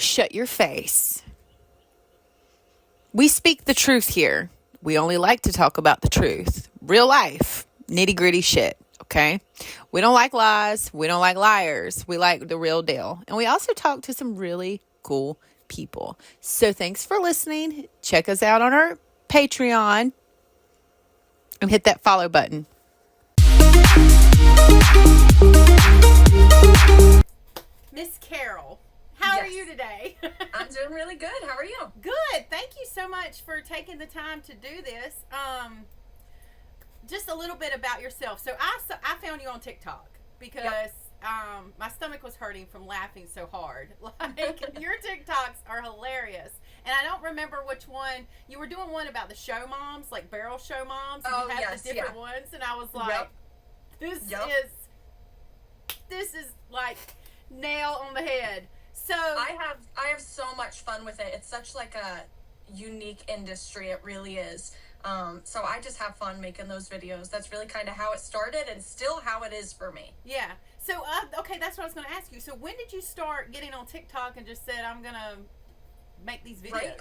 Shut your face. We speak the truth here. We only like to talk about the truth. Real life, nitty gritty shit, okay? We don't like lies. We don't like liars. We like the real deal. And we also talk to some really cool people. So thanks for listening. Check us out on our Patreon and hit that follow button. Miss Carol, how are you today? I'm doing really good. How are you? Good. Thank you so much for taking the time to do this. Just a little bit about yourself. So I found you on TikTok because my stomach was hurting from laughing so hard. Like your TikToks are hilarious. And I don't remember which one. You were doing one about the show moms, like barrel show moms. And you had the different ones. And I was like, this is like nail on the head. So I have so much fun with it. It's such like a unique industry. It really is. So I just have fun making those videos. That's really kind of how it started and still how it is for me. Yeah. So, okay, that's what I was going to ask you. So when did you start getting on TikTok and just said, I'm going to make these videos?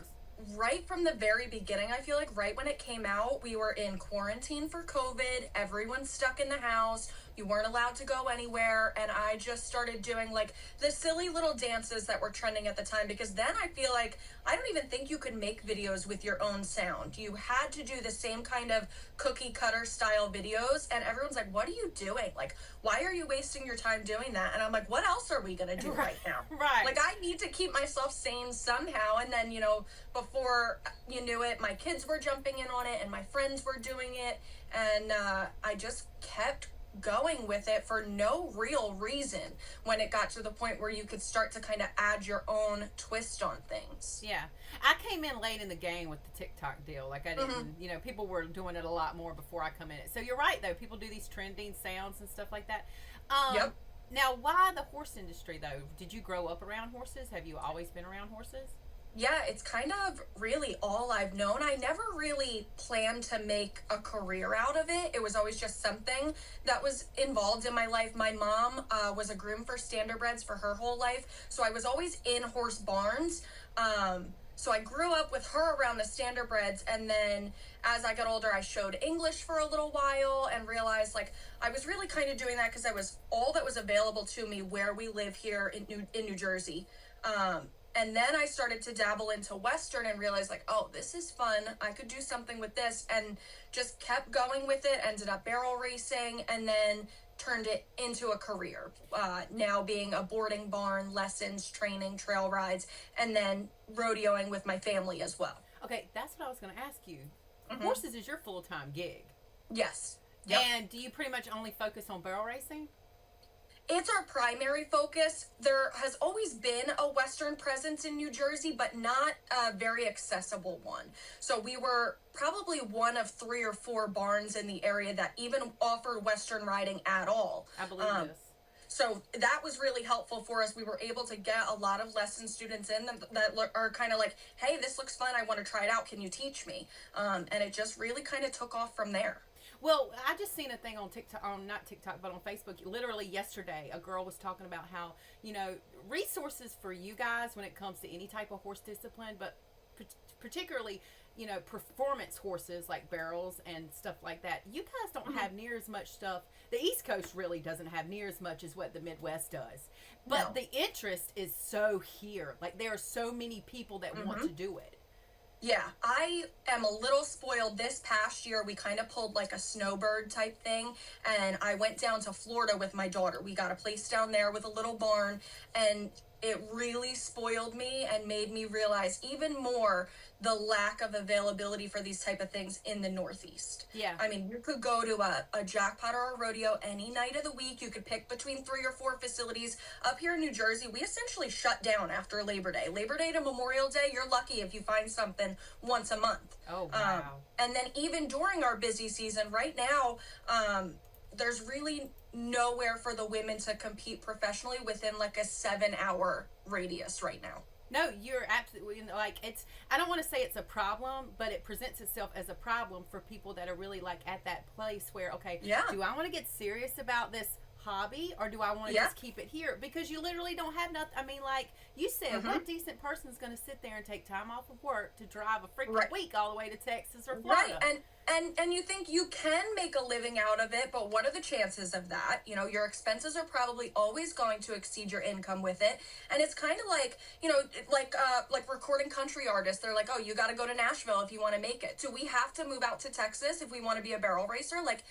Right from the very beginning, I feel like right when it came out, we were in quarantine for COVID. Everyone's stuck in the house. You weren't allowed to go anywhere. And I just started doing like the silly little dances that were trending at the time, because then I feel like I don't even think you could make videos with your own sound. You had to do the same kind of cookie cutter style videos. And everyone's like, what are you doing? Like, why are you wasting your time doing that? And I'm like, what else are we going to do right now? Right. Like, I need to keep myself sane somehow. And then, before you knew it, my kids were jumping in on it and my friends were doing it. And I just kept going with it for no real reason when it got to the point where you could start to kind of add your own twist on things. Yeah. I came in late in the game with the TikTok deal. Like I didn't, people were doing it a lot more before I come in it. So you're right though. People do these trending sounds and stuff like that. Yep. Now, why the horse industry though? Did you grow up around horses? Have you always been around horses? Yeah, it's kind of really all I've known. I never really planned to make a career out of it. It was always just something that was involved in my life. My mom was a groom for standardbreds for her whole life, so I was always in horse barns. So I grew up with her around the standardbreds, and then as I got older, I showed English for a little while and realized like I was really kind of doing that because that was all that was available to me where we live here in New Jersey. And then I started to dabble into Western and realized like, oh, this is fun. I could do something with this, and just kept going with it, ended up barrel racing, and then turned it into a career. Now being a boarding barn, lessons, training, trail rides, and then rodeoing with my family as well. Okay, that's what I was going to ask you. Horses is your full-time gig. Yes. Yep. And do you pretty much only focus on barrel racing? It's our primary focus. There has always been a Western presence in New Jersey, but not a very accessible one. So we were probably one of 3 or 4 barns in the area that even offered Western riding at all. I believe this. So that was really helpful for us. We were able to get a lot of lesson students in that are kind of like, hey, this looks fun. I want to try it out. Can you teach me? And it just really kind of took off from there. Well, I just seen a thing on TikTok, not TikTok, but on Facebook. Literally yesterday, a girl was talking about how, resources for you guys when it comes to any type of horse discipline, but particularly, performance horses like barrels and stuff like that. You guys don't have near as much stuff. The East Coast really doesn't have near as much as what the Midwest does. But the interest is so here. Like, there are so many people that want to do it. Yeah, I am a little spoiled. This past year, we kind of pulled like a snowbird type thing, and I went down to Florida with my daughter. We got a place down there with a little barn, and it really spoiled me and made me realize even more the lack of availability for these type of things in the Northeast. Yeah. I mean, you could go to a jackpot or a rodeo any night of the week. You could pick between 3 or 4 facilities. Up here in New Jersey, we essentially shut down after Labor Day. Labor Day to Memorial Day, you're lucky if you find something once a month. Oh, wow. And then even during our busy season, right now, there's really nowhere for the women to compete professionally within like a 7-hour radius right now. No, you're absolutely, I don't want to say it's a problem, but it presents itself as a problem for people that are really like at that place where, okay, do I want to get serious about this hobby, or do I want to just keep it here? Because you literally don't have nothing. I mean, like you said, what decent person is going to sit there and take time off of work to drive a freaking week all the way to Texas or Florida? Right, and you think you can make a living out of it, but what are the chances of that? You know, your expenses are probably always going to exceed your income with it, and it's kind of like, you know, like recording country artists. They're like, oh, you got to go to Nashville if you want to make it. Do we have to move out to Texas if we want to be a barrel racer? Like,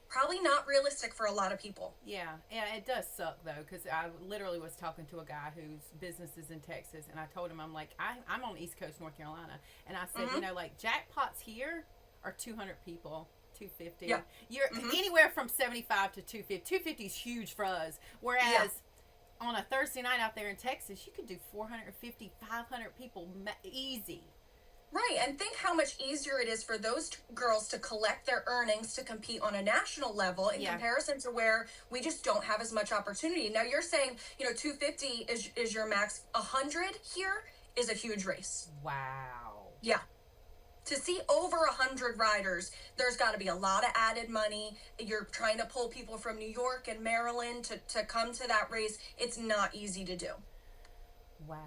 probably not realistic for a lot of people. Yeah, it does suck though, because I literally was talking to a guy whose business is in Texas, and I told him, I'm like, I'm on the East Coast, North Carolina, and I said, you know, like jackpots here are 200 people, 250. Yeah. You're anywhere from 75 to 250. 250 is huge for us, whereas on a Thursday night out there in Texas, you could do 450, 500 people easy. Right, and think how much easier it is for those girls to collect their earnings to compete on a national level in comparison to where we just don't have as much opportunity. Now you're saying, you know, 250 is your max. 100 here is a huge race. Wow. Yeah. To see over 100 riders, there's got to be a lot of added money. You're trying to pull people from New York and Maryland to come to that race. It's not easy to do. Wow.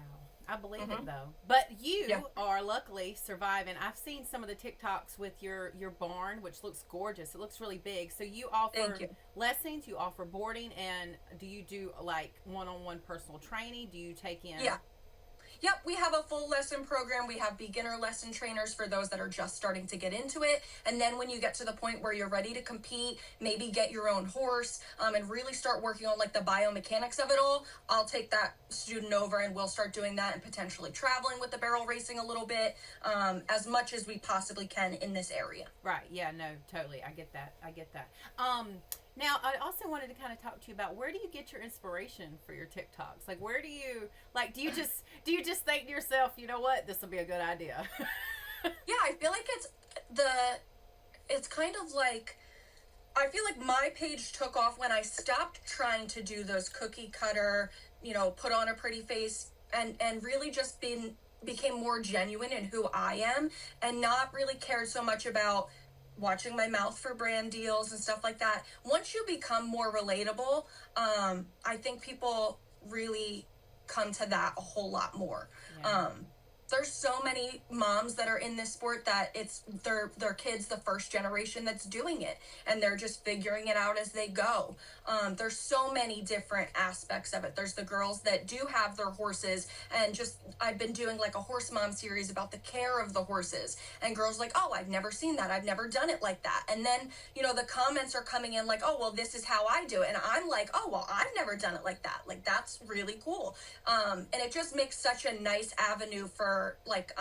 I believe it though. But you are luckily surviving. I've seen some of the TikToks with your barn, which looks gorgeous. It looks really big. So you offer lessons, you offer boarding, and do you do like one-on-one personal training? Do you take in? Yeah. Yep, we have a full lesson program. We have beginner lesson trainers for those that are just starting to get into it. And then when you get to the point where you're ready to compete, maybe get your own horse, and really start working on like the biomechanics of it all, I'll take that student over and we'll start doing that and potentially traveling with the barrel racing a little bit, as much as we possibly can in this area. Right. Yeah, no, totally. I get that. Now, I also wanted to kind of talk to you about, where do you get your inspiration for your TikToks? Like, where do you, like, do you just think to yourself, you know what, this will be a good idea? Yeah, I feel like it's kind of like, I feel like my page took off when I stopped trying to do those cookie cutter, you know, put on a pretty face and really just became more genuine in who I am and not really cared so much about watching my mouth for brand deals and stuff like that. Once you become more relatable, I think people really come to that a whole lot more. Yeah. There's so many moms that are in this sport that it's their kids, the first generation that's doing it, and they're just figuring it out as they go. There's so many different aspects of it. There's the girls that do have their horses, and just I've been doing like a horse mom series about the care of the horses, and girls like, oh, I've never seen that, I've never done it like that. And then, you know, the comments are coming in like, oh, well, this is how I do it, and I'm like, oh, well, I've never done it like that. Like, that's really cool. And it just makes such a nice avenue for like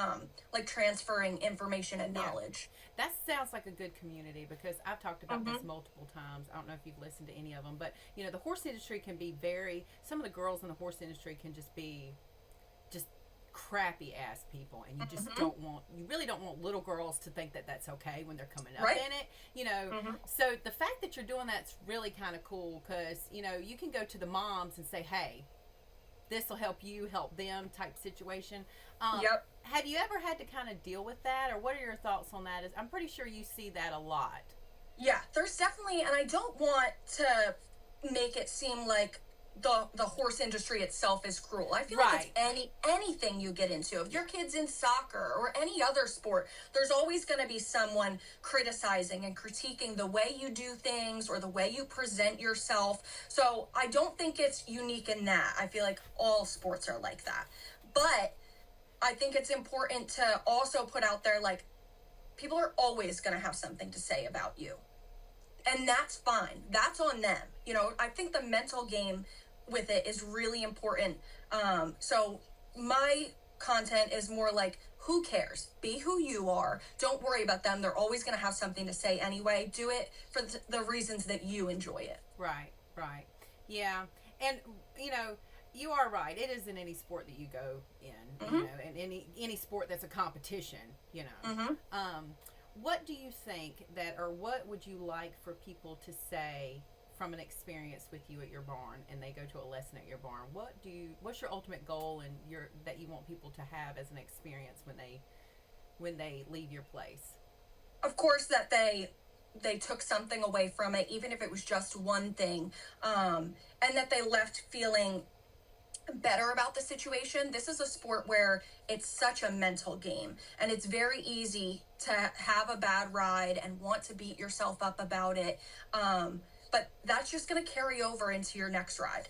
transferring information and knowledge. That sounds like a good community, because I've talked about this multiple times. I don't know if you've listened to any of them, but you know, the horse industry can be some of the girls in the horse industry can just be just crappy ass people, and you just you really don't want little girls to think that that's okay when they're coming up in it, you know. So the fact that you're doing that's really kind of cool, because you know, you can go to the moms and say, hey, this will help you help them type situation. Have you ever had to kind of deal with that, or what are your thoughts on that? I'm pretty sure you see that a lot. Yeah, there's definitely, and I don't want to make it seem like the horse industry itself is cruel. I feel like it's anything you get into. If your kid's in soccer or any other sport, there's always going to be someone criticizing and critiquing the way you do things or the way you present yourself. So I don't think it's unique in that. I feel like all sports are like that. But I think it's important to also put out there, like, people are always going to have something to say about you. And that's fine. That's on them. You know, I think the mental game with it is really important. So my content is more like, who cares? Be who you are. Don't worry about them. They're always going to have something to say anyway. Do it for the reasons that you enjoy it. Right. Yeah. And, you know, you are right. It is in any sport that you go in, you know, and any sport that's a competition, you know. What do you think or what would you like for people to say from an experience with you at your barn, and they go to a lesson at your barn? What's your ultimate goal and that you want people to have as an experience when they leave your place? Of course, that they they took something away from it, even if it was just one thing, and that they left feeling better about the situation. This is a sport where it's such a mental game, and it's very easy to have a bad ride and want to beat yourself up about it. But that's just going to carry over into your next ride.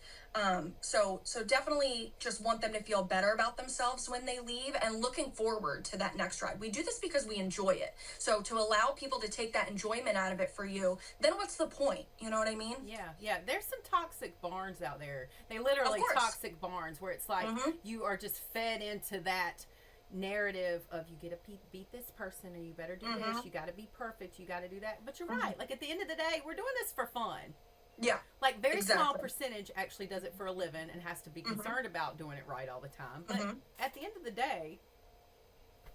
So definitely just want them to feel better about themselves when they leave, and looking forward to that next ride. We do this because we enjoy it. So to allow people to take that enjoyment out of it for you, then what's the point? You know what I mean? Yeah. There's some toxic barns out there. They literally toxic barns where it's like you are just fed into that narrative of you get to beat this person, or you better do this, you got to be perfect, you got to do that. But you're right. Like, at the end of the day, we're doing this for fun. Yeah. Like, very small percentage actually does it for a living and has to be concerned about doing it right all the time. But at the end of the day,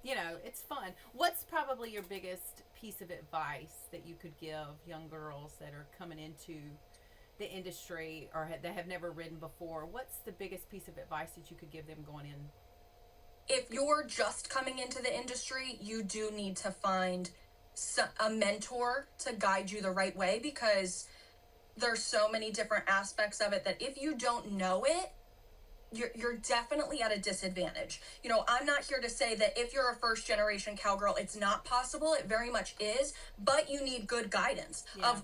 you know, it's fun. What's probably your biggest piece of advice that you could give young girls that are coming into the industry or that have never ridden before? What's the biggest piece of advice that you could give them going in? If you're just coming into the industry, you do need to find a mentor to guide you the right way, because there's so many different aspects of it that if you don't know it, you're definitely at a disadvantage. You know, I'm not here to say that if you're a first generation cowgirl, it's not possible. It very much is, but you need good guidance of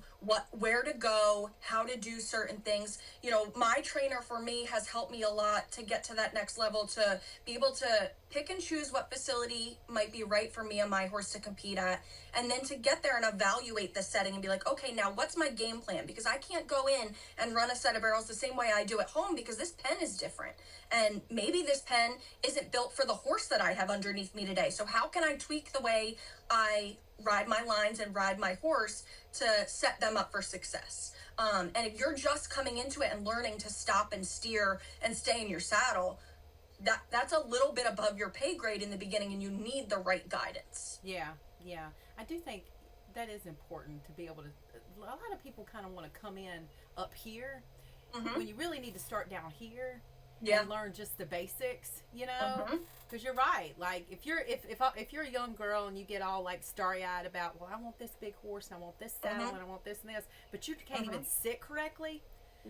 where to go, how to do certain things. You know, my trainer for me has helped me a lot to get to that next level, to be able to pick and choose what facility might be right for me and my horse to compete at, and then to get there and evaluate the setting and be like, okay, now what's my game plan? Because I can't go in and run a set of barrels the same way I do at home, because this pen is different. And maybe this pen isn't built for the horse that I have underneath me today. So how can I tweak the way I ride my lines and ride my horse to set them up for success? And if you're just coming into it and learning to stop and steer and stay in your saddle, that's a little bit above your pay grade in the beginning, and you need the right guidance. Yeah. I do think that is important to be able to. A lot of people kind of want to come in up here when you really need to start down here. And learn just the basics, you know, because you're right. Like, if you're a young girl and you get all like starry-eyed about, well, I want this big horse and I want this saddle and I want this and this, but you can't even sit correctly.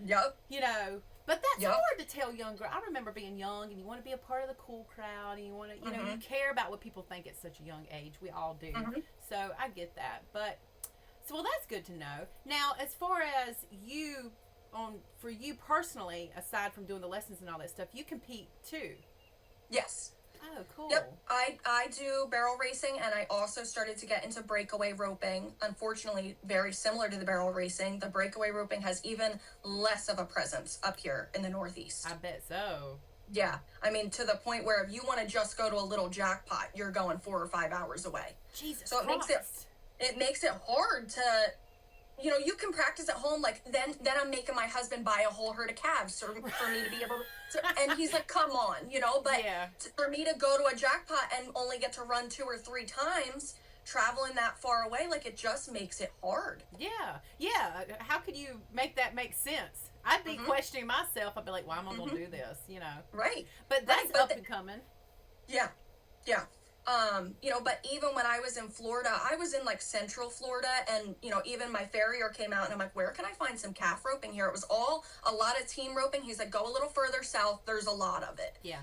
You know, but that's hard to tell young girl. I remember being young and you want to be a part of the cool crowd, and you want to, you know, you care about what people think at such a young age. We all do. So I get that. But well, that's good to know. Now, as far as you. For you personally, aside from doing the lessons and all that stuff, you compete too. Yes. Oh, cool. Yep. I do barrel racing, and I also started to get into breakaway roping. Unfortunately, very similar to the barrel racing, the breakaway roping has even less of a presence up here in the Northeast. I bet so. Yeah. I mean, to the point where if you want to just go to a little jackpot, you're going 4 or 5 hours away. Jesus So Christ. it makes it hard to, you know, you can practice at home. Like, then I'm making my husband buy a whole herd of calves for me to be able to, and he's like, come on, you know, but for me to go to a jackpot and only get to run 2 or 3 times, traveling that far away, like, it just makes it hard. Yeah. How could you make that make sense? I'd be questioning myself. I'd be like, why am I going to do this, you know? Right. But that's up and coming. Yeah. You know, but even when I was in Florida, I was in like Central Florida, and, you know, even my farrier came out and I'm like, where can I find some calf roping here? It was a lot of team roping. He's like, go a little further south. There's a lot of it. Yeah.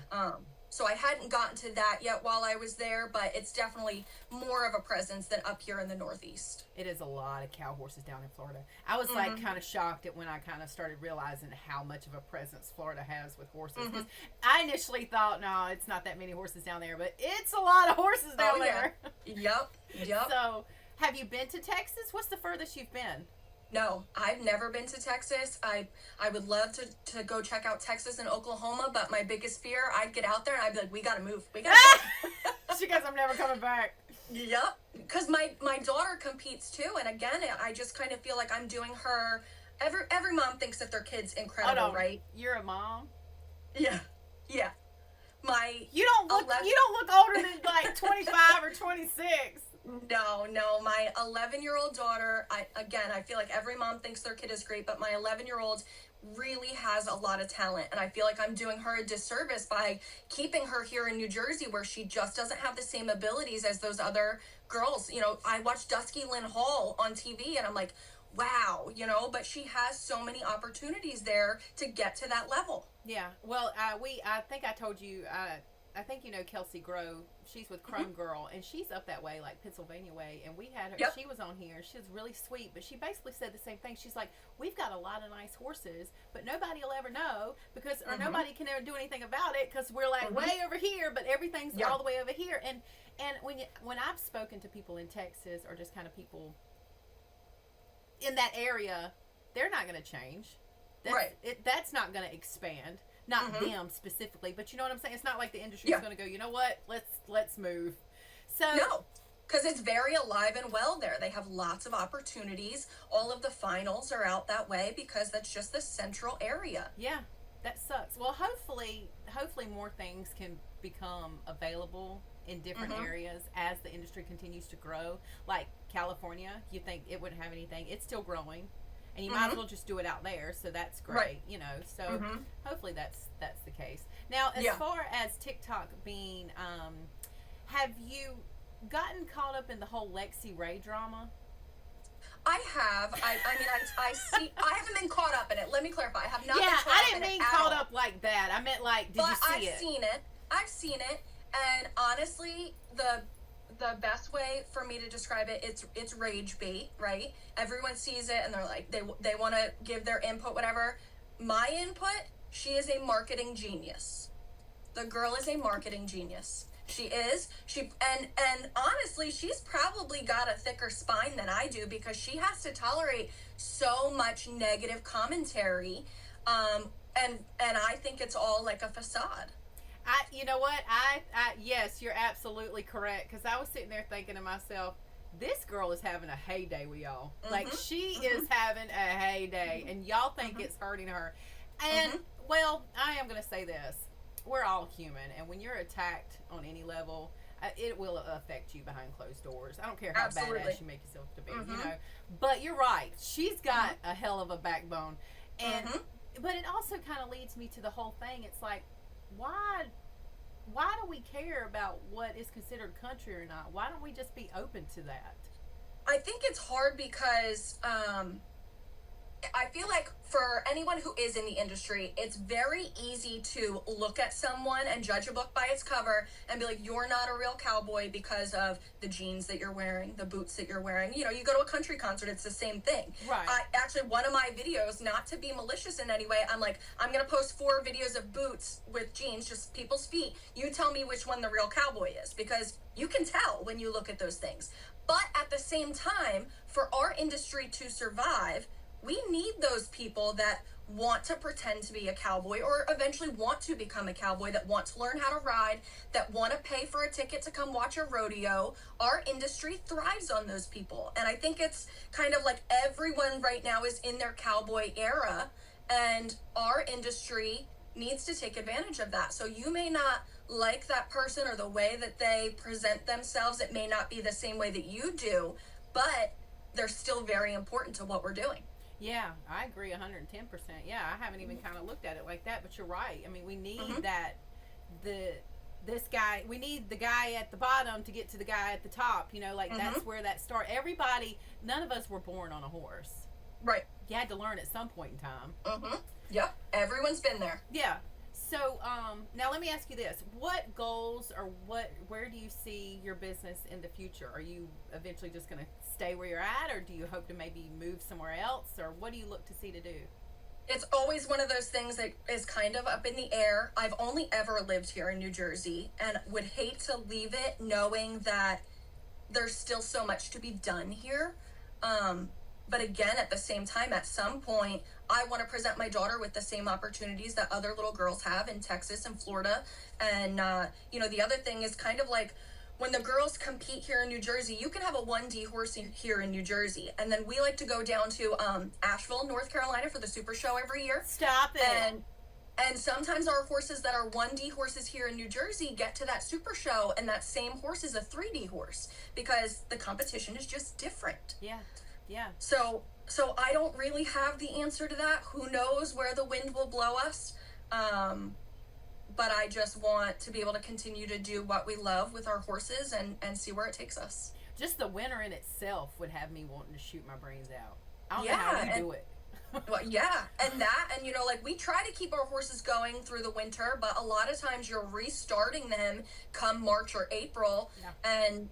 So I hadn't gotten to that yet while I was there, but it's definitely more of a presence than up here in the Northeast. It is a lot of cow horses down in Florida. I was like kind of shocked at when I kind of started realizing how much of a presence Florida has with horses. 'Cause I initially thought, no, it's not that many horses down there, but it's a lot of horses down there. Yep. So, have you been to Texas? What's the furthest you've been? No, I've never been to Texas. I would love to go check out Texas and Oklahoma, but my biggest fear, I'd get out there and I'd be like, we gotta move. She goes, I'm never coming back. Yep, because my daughter competes too, and again, I just kind of feel like I'm doing her. Every mom thinks that their kid's incredible, right? You're a mom? Yeah. You don't look older than like 25 or 26. No, my 11-year-old daughter, I feel like every mom thinks their kid is great, but my 11-year-old, really has a lot of talent, and I feel like I'm doing her a disservice by keeping her here in New Jersey, where she just doesn't have the same abilities as those other girls. You know, I watched Dusky Lynn Hall on TV and I'm like, wow, you know, but she has so many opportunities there to get to that level. Yeah. Well, I think I told you. I think you know Kelsey Grove. She's with Chrome Girl, and she's up that way, like Pennsylvania way. And we had her. Yep. She was on here. She was really sweet, but she basically said the same thing. She's like, "We've got a lot of nice horses, but nobody will ever know because, or nobody can ever do anything about it because we're like way over here, but everything's all the way over here." And when I've spoken to people in Texas or just kind of people in that area, they're not going to change. That's not going to expand. Not them specifically, but you know what I'm saying? It's not like the industry is going to go, you know what, let's move. So no, because it's very alive and well there. They have lots of opportunities. All of the finals are out that way because that's just the central area. Yeah, that sucks. Well, hopefully more things can become available in different areas as the industry continues to grow. Like California, you think it wouldn't have anything. It's still growing. And you might as well just do it out there, so that's great, you know. So hopefully that's the case. Now, as far as TikTok being, have you gotten caught up in the whole Lexi Ray drama? I have. I mean, I see. I haven't been caught up in it. Let me clarify. I have not. Yeah, been caught I up didn't in mean it at caught all. up like that. I meant like, did you see it? I've seen it, and honestly, the best way for me to describe it, it's rage bait, right? Everyone sees it and they're like, they want to give their input, whatever. My input, she is a marketing genius. The girl is a marketing genius. She is. And honestly, she's probably got a thicker spine than I do because she has to tolerate so much negative commentary. And I think it's all like a facade. You know what? Yes, you're absolutely correct. Because I was sitting there thinking to myself, this girl is having a heyday with y'all. Like, she is having a heyday, and y'all think it's hurting her. And, well, I am going to say this. We're all human, and when you're attacked on any level, it will affect you behind closed doors. I don't care how badass you make yourself to be, you know. But you're right. She's got a hell of a backbone. And but it also kind of leads me to the whole thing. It's like, why do we care about what is considered country or not? Why don't we just be open to that? I think it's hard because I feel like for anyone who is in the industry, it's very easy to look at someone and judge a book by its cover and be like, you're not a real cowboy because of the jeans that you're wearing, the boots that you're wearing. You know, you go to a country concert, it's the same thing. Right. Actually, one of my videos, not to be malicious in any way, I'm like, I'm going to post 4 videos of boots with jeans, just people's feet. You tell me which one the real cowboy is, because you can tell when you look at those things. But at the same time, for our industry to survive, we need those people that want to pretend to be a cowboy or eventually want to become a cowboy, that want to learn how to ride, that want to pay for a ticket to come watch a rodeo. Our industry thrives on those people. And I think it's kind of like everyone right now is in their cowboy era, and our industry needs to take advantage of that. So you may not like that person or the way that they present themselves. It may not be the same way that you do, but they're still very important to what we're doing. Yeah, I agree 110%. Yeah, I haven't even kind of looked at it like that, but you're right. I mean, we need we need the guy at the bottom to get to the guy at the top, you know, like that's where that start. Everybody, none of us were born on a horse. Right. You had to learn at some point in time. Yep. Everyone's been there. Yeah. So, now let me ask you this. What goals or where do you see your business in the future? Are you eventually just going to stay where you're at, or do you hope to maybe move somewhere else, or what do you look to see to do? It's always one of those things that is kind of up in the air. I've only ever lived here in New Jersey and would hate to leave it knowing that there's still so much to be done here. But again, at the same time, at some point, I want to present my daughter with the same opportunities that other little girls have in Texas and Florida. And, you know, the other thing is kind of like when the girls compete here in New Jersey, you can have a 1D horse here in New Jersey. And then we like to go down to Asheville, North Carolina for the Super Show every year. Stop it. And sometimes our horses that are 1D horses here in New Jersey get to that Super Show, and that same horse is a 3D horse because the competition is just different. Yeah. Yeah. So So I don't really have the answer to that. Who knows where the wind will blow us? But I just want to be able to continue to do what we love with our horses and see where it takes us. Just the winter in itself would have me wanting to shoot my brains out. I don't Yeah, know how you do it. Well, yeah, and like we try to keep our horses going through the winter, but a lot of times you're restarting them come March or April, and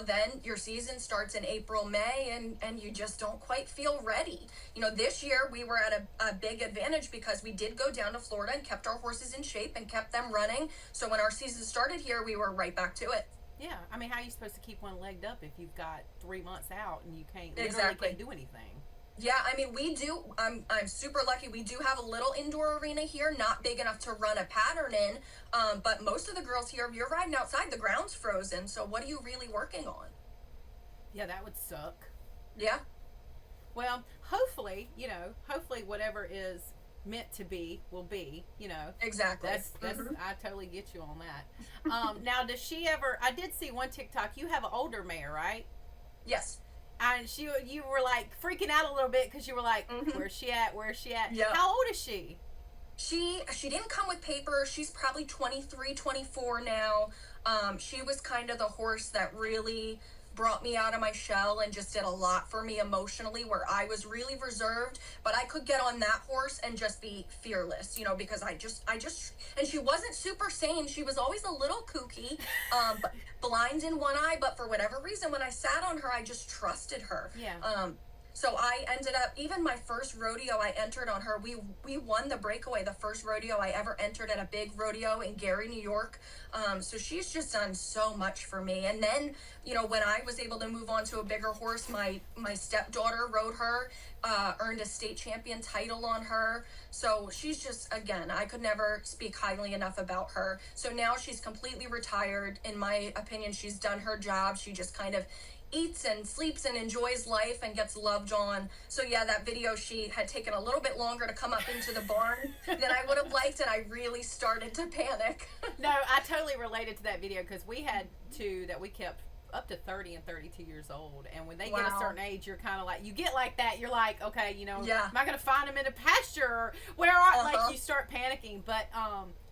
then your season starts in April, May, and you just don't quite feel ready. This year we were at a big advantage because we did go down to Florida and kept our horses in shape and kept them running. So when our season started here, we were right back to it. Yeah, I mean, how are you supposed to keep one legged up if you've got 3 months out and you can't Exactly. can't do anything? Yeah, I mean, we do. I'm super lucky. We do have a little indoor arena here, not big enough to run a pattern in. But most of the girls here, if you're riding outside, the ground's frozen. So what are you really working on? Yeah, that would suck. Yeah. Well, hopefully whatever is meant to be will be. Exactly. That's I totally get you on that. Now, does she ever? I did see one TikTok. You have an older mare, right? Yes. And you were like freaking out a little bit because you were like, where's she at? Where's she at? Yeah. How old is she? She didn't come with paper. She's probably 23, 24 now. She was kind of the horse that really brought me out of my shell and just did a lot for me emotionally, where I was really reserved, but I could get on that horse and just be fearless, because I just and she wasn't super sane. She was always a little kooky, but blind in one eye, but for whatever reason, when I sat on her, I just trusted her. Yeah. So I ended up, even my first rodeo I entered on her, we won the breakaway, the first rodeo I ever entered at a big rodeo in Gary, New York. So she's just done so much for me. And then, when I was able to move on to a bigger horse, my stepdaughter rode her, earned a state champion title on her. So she's just, again, I could never speak highly enough about her. So now she's completely retired. In my opinion, she's done her job. She just kind of eats and sleeps and enjoys life and gets loved on. So yeah, that video, she had taken a little bit longer to come up into the barn than I would have liked, and I really started to panic. No, I totally related to that video because we had two that we kept up to 30 and 32 years old, and when they get a certain age, you're kind of like, you get like that, you're like, okay, am I going to find them in a pasture, or where are like you start panicking. But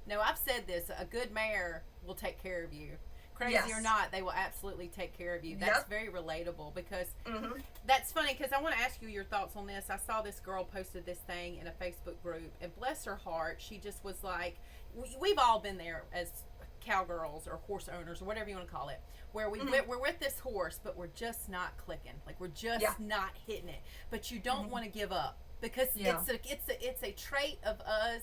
no, I've said this, a good mare will take care of you. Crazy or not, they will absolutely take care of you. That's very relatable because that's funny, because I want to ask you your thoughts on this. I saw this girl posted this thing in a Facebook group, and bless her heart, she just was like, we've all been there as cowgirls or horse owners or whatever you want to call it, where we're with this horse, but we're just not clicking, like we're just not hitting it. But you don't want to give up, because it's a trait of us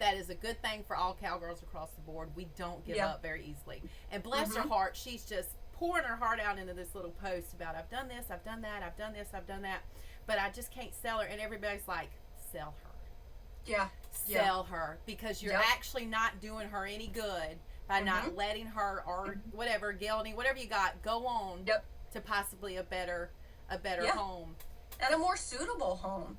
that is a good thing for all cowgirls across the board. We don't give up very easily. And bless her heart, she's just pouring her heart out into this little post about, I've done this, I've done that, I've done this, I've done that, but I just can't sell her. And everybody's like, sell her. Sell her, because you're actually not doing her any good by not letting her, or whatever, gelding, whatever you got, go on to possibly a better home. And a more suitable home.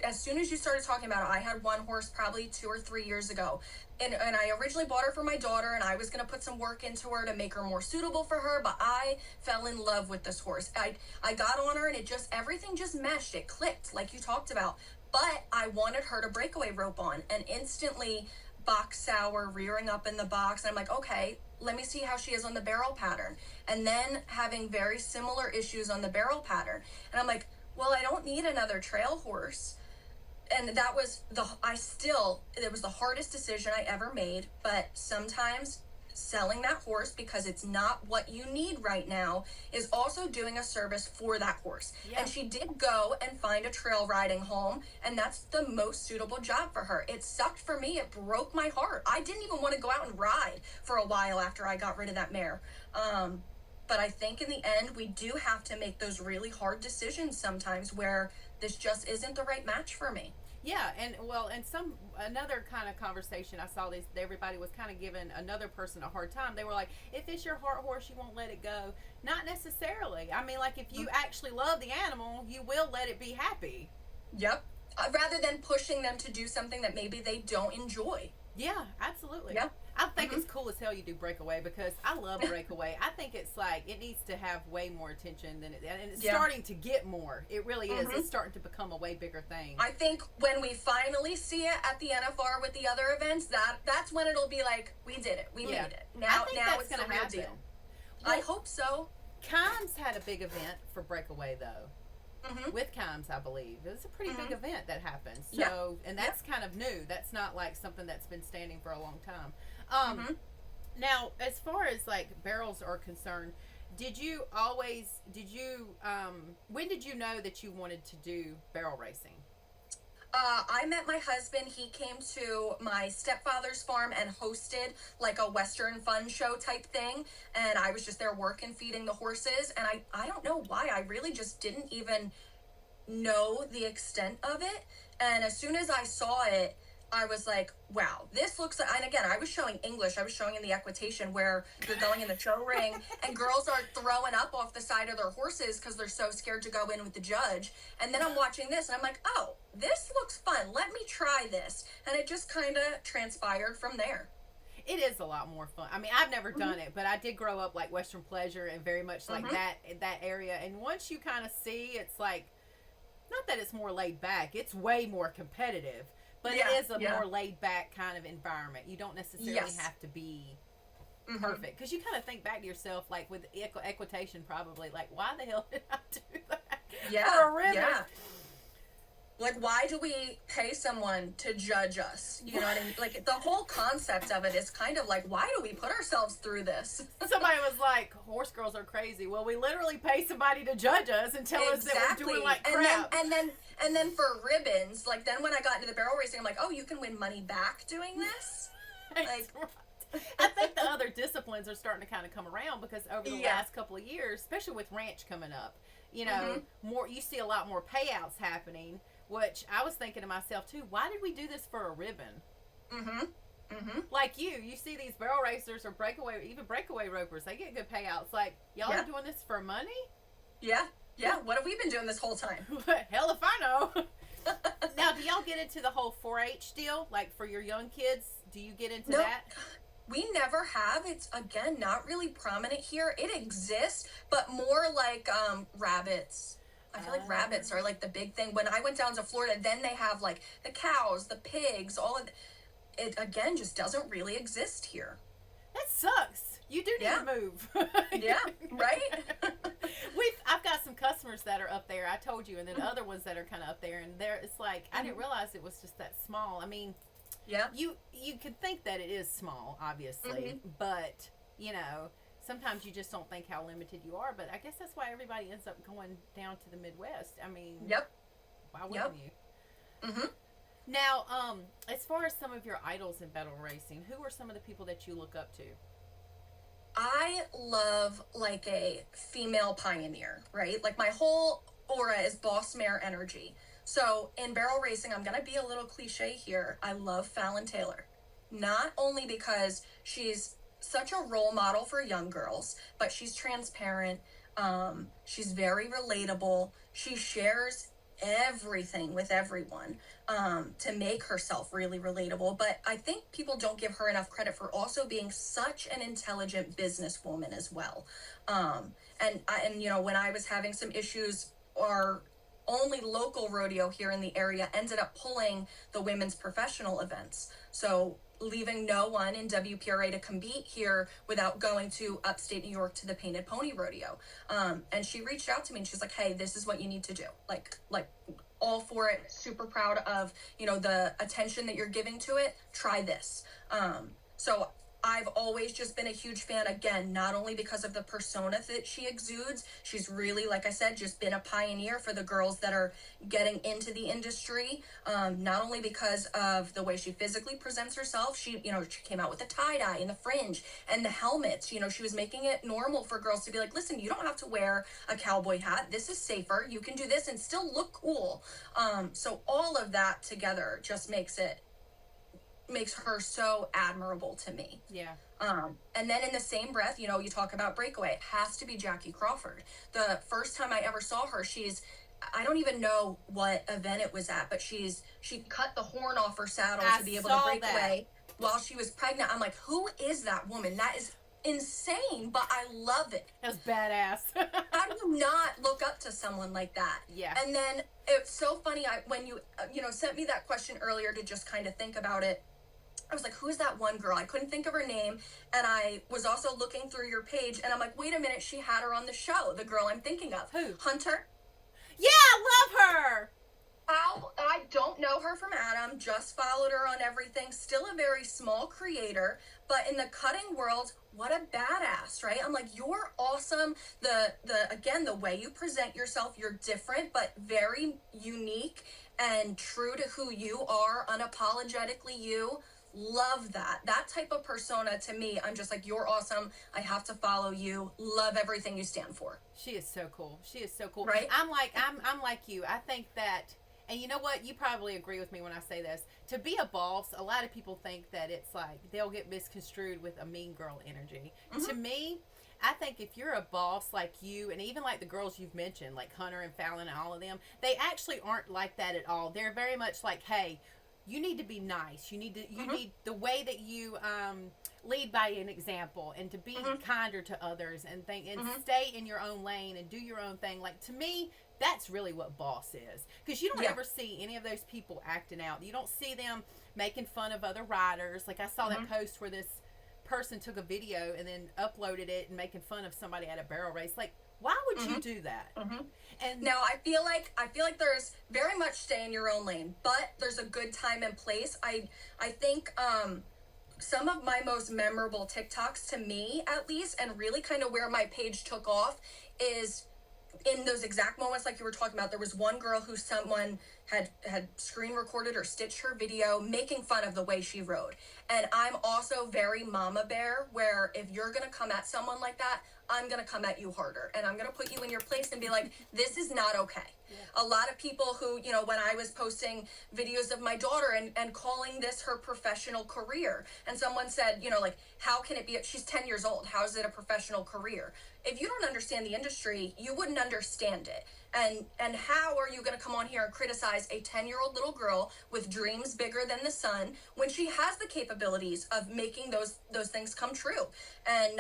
As soon as you started talking about it, I had one horse probably 2 or 3 years ago. And I originally bought her for my daughter, and I was going to put some work into her to make her more suitable for her, but I fell in love with this horse. I got on her, and everything just meshed. It clicked, like you talked about. But I wanted her to breakaway rope on, and instantly box sour, rearing up in the box. And I'm like, okay, let me see how she is on the barrel pattern. And then having very similar issues on the barrel pattern. And I'm like, well, I don't need another trail horse. And that was it was the hardest decision I ever made. But sometimes selling that horse because it's not what you need right now is also doing a service for that horse. And she did go and find a trail riding home, and that's the most suitable job for her. It sucked for me. It broke my heart. I didn't even want to go out and ride for a while after I got rid of that mare. But I think in the end, we do have to make those really hard decisions sometimes where this just isn't the right match for me. Yeah, and another kind of conversation I saw, everybody was kind of giving another person a hard time. They were like, if it's your heart horse, you won't let it go. Not necessarily. I mean, like, if you actually love the animal, you will let it be happy. Yep. Rather than pushing them to do something that maybe they don't enjoy. Yeah, absolutely. Yeah. I think Mm-hmm. it's cool as hell you do breakaway because I love breakaway. I think it's like it needs to have way more attention than it, and it's Yeah. starting to get more. It really is. Mm-hmm. It's starting to become a way bigger thing. I think when we finally see it at the NFR with the other events, that's when it'll be like, we did it, we Yeah, made it. I Now, think now that's it's going the to real happen. deal. I Well, hope so. Kimes had a big event for breakaway though. Mm-hmm. With Kimes, I believe it was a pretty big Mm-hmm. event that happened. Yeah. So, and Yeah. that's kind of new. That's not like something that's been standing for a long time. Um, Mm-hmm. Now, as far as like barrels are concerned, when did you know that you wanted to do barrel racing? I met my husband. He came to my stepfather's farm and hosted like a Western fun show type thing. And I was just there working, feeding the horses. And I don't know why. I really just didn't even know the extent of it. And as soon as I saw it, I was like, wow, this looks like, and again, I was showing English. I was showing in the equitation where you're going in the show ring and girls are throwing up off the side of their horses because they're so scared to go in with the judge. And then I'm watching this and I'm like, oh, this looks fun. Let me try this. And it just kind of transpired from there. It is a lot more fun. I mean, I've never done it, but I did grow up like Western pleasure and very much like that area. And once you kind of see, it's like, not that it's more laid back, it's way more competitive, but it is a more laid back kind of environment. You don't necessarily have to be perfect because you kind of think back to yourself, like with equitation, probably like, why the hell did I do that for a ribbon? Yeah. Like, why do we pay someone to judge us? You know what I mean? Like, the whole concept of it is kind of like, why do we put ourselves through this? Somebody was like, horse girls are crazy. Well, we literally pay somebody to judge us and tell us that we're doing like crap. And then for ribbons, like, then when I got into the barrel racing, I'm like, oh, you can win money back doing this? Like, right. I think the other disciplines are starting to kind of come around because over the last couple of years, especially with ranch coming up, you know, you see a lot more payouts happening. Which I was thinking to myself too, why did we do this for a ribbon? Like you see these barrel racers or even breakaway ropers, they get good payouts. Like, y'all are doing this for money? Yeah. What have we been doing this whole time? Hell if I know. Now, do y'all get into the whole 4-H deal? Like for your young kids, do you get into that? We never have. It's, again, not really prominent here. It exists, but more like rabbits. I feel like rabbits are like the big thing. When I went down to Florida, then they have like the cows, the pigs, all of it. Again, just doesn't really exist here. That sucks. You do need to move. Yeah, right? I've got some customers that are up there. I told you, and then other ones that are kind of up there, and it's like I didn't realize it was just that small. I mean, you could think that it is small, obviously, but you know. Sometimes you just don't think how limited you are, but I guess that's why everybody ends up going down to the Midwest. I mean, why wouldn't you? Now, as far as some of your idols in battle racing, who are some of the people that you look up to? I love like a female pioneer, right? Like my whole aura is Boss Mare energy. So in barrel racing, I'm going to be a little cliche here. I love Fallon Taylor. Not only because she's such a role model for young girls, but she's transparent. She's very relatable. She shares everything with everyone to make herself really relatable. But I think people don't give her enough credit for also being such an intelligent businesswoman as well. And you know, when I was having some issues, our only local rodeo here in the area ended up pulling the women's professional events. So leaving no one in WPRA to compete here without going to upstate New York to the Painted Pony Rodeo. And she reached out to me and she's like, hey, this is what you need to do. Like all for it, super proud of, you know, the attention that you're giving to it. Try this. So I've always just been a huge fan, again, not only because of the persona that she exudes, she's really, like I said, just been a pioneer for the girls that are getting into the industry, not only because of the way she physically presents herself, she came out with the tie-dye and the fringe and the helmets, you know, she was making it normal for girls to be like, listen, you don't have to wear a cowboy hat, this is safer, you can do this and still look cool. So all of that together just makes her so admirable to me. Yeah. And then in the same breath, you know, you talk about breakaway, it has to be Jackie Crawford. The first time I ever saw her, I don't even know what event it was at, but she cut the horn off her saddle to be able to break away. while she was pregnant. I'm like, who is that woman? That is insane, but I love it. That's badass. How do you not look up to someone like that? Yeah. And then it's so funny, when you sent me that question earlier to just kind of think about it, I was like, who is that one girl? I couldn't think of her name. And I was also looking through your page, and I'm like, wait a minute, she had her on the show, the girl I'm thinking of. Who? Hunter. Yeah, I love her. I don't know her from Adam, just followed her on everything. Still a very small creator, but in the cutting world, what a badass, right? I'm like, you're awesome. Again, the way you present yourself, you're different, but very unique and true to who you are, unapologetically you. Love that. That type of persona, to me, I'm just like, you're awesome. I have to follow you. Love everything you stand for. She is so cool. She is so cool. Right? I'm like you. I think that, and you know what? You probably agree with me when I say this. To be a boss, a lot of people think that it's like they'll get misconstrued with a mean girl energy. To me, I think if you're a boss like you, and even like the girls you've mentioned, like Hunter and Fallon and all of them, they actually aren't like that at all. They're very much like, hey, you need to be nice. You need the way that you lead by an example, and to be kinder to others, and stay in your own lane and do your own thing. Like, to me, that's really what boss is, because you don't ever see any of those people acting out. You don't see them making fun of other riders. Like, I saw that post where this person took a video and then uploaded it and making fun of somebody at a barrel race. Like, why would you do that? And now I feel like there's very much stay in your own lane, but there's a good time and place. I think some of my most memorable TikToks, to me at least, and really kind of where my page took off, is in those exact moments like you were talking about. There was one girl who someone had screen recorded or stitched her video making fun of the way she rode. And I'm also very mama bear, where if you're gonna come at someone like that, I'm gonna come at you harder, and I'm gonna put you in your place and be like, this is not okay. A lot of people who, when I was posting videos of my daughter and calling this her professional career, and someone said, like, how can it be? She's 10 years old. How is it a professional career? If you don't understand the industry, you wouldn't understand it. And how are you going to come on here and criticize a 10-year-old little girl with dreams bigger than the sun when she has the capabilities of making those things come true? And